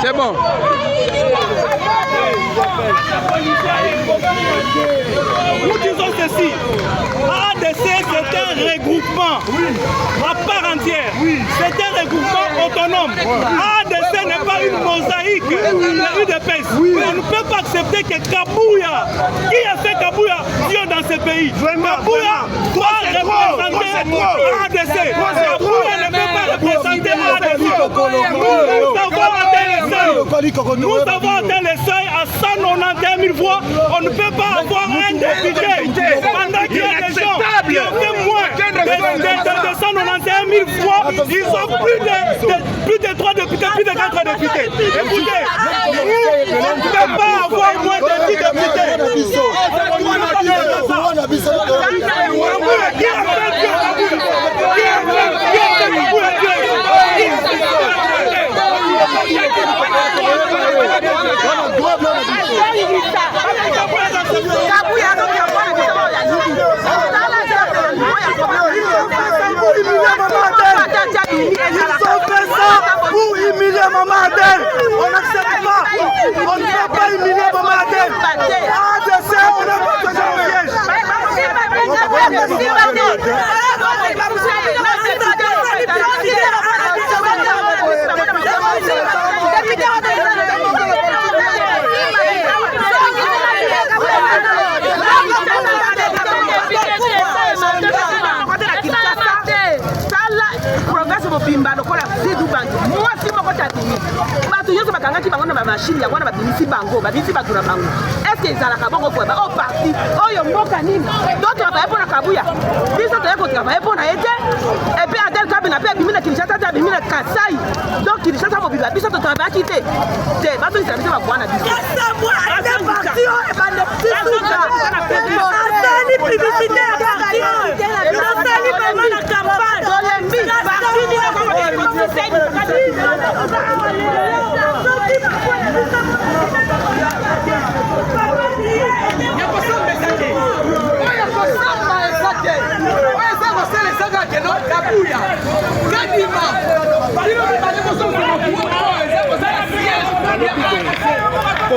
C'est bon. Nous disons ceci. ADC, c'est un regroupement à part entière. C'est un regroupement autonome. ADC n'est pas une mosaïque de UDPS. On ne peut pas accepter que Kabouya, qui a fait Kabouya, Dieu dans ce pays. Kabouya doit représenter ADC. Kabouya ne peut pas représenter ADC. Nous avons atteint le seuil à 191 000 voix. On ne peut pas avoir un député pendant qu'il y a des gens qui ont fait moins de 191 000 voix. Ils ont plus de 3 députés, plus de 4 députés. Écoutez, on ne peut pas avoir moins de 10 députés. Pour humilier Maman Adèle, on n'accepte pas. On ne peut pas humilier Maman Adèle. ADC, on n'a pas besoin de piège. Moi si moko tatini bato yoso bakangaki bango na machine ya wana babimisi bango babimisi bato na bango est-ce que ezalaka bongo kwa ba parti oyo mboka nini donc travailler pour na Kabuya biso to yako travailler pour na ete et puis Adel Kabina pe bimina Kinshasa ta bimina Kasai donc Kinshasa mo biba biso to travailler kité te bato ni service ba bwana biso ça moi est parti et bande tisuka asani publicité ya parti asani vraiment la campagne olympique parti ni Kabuya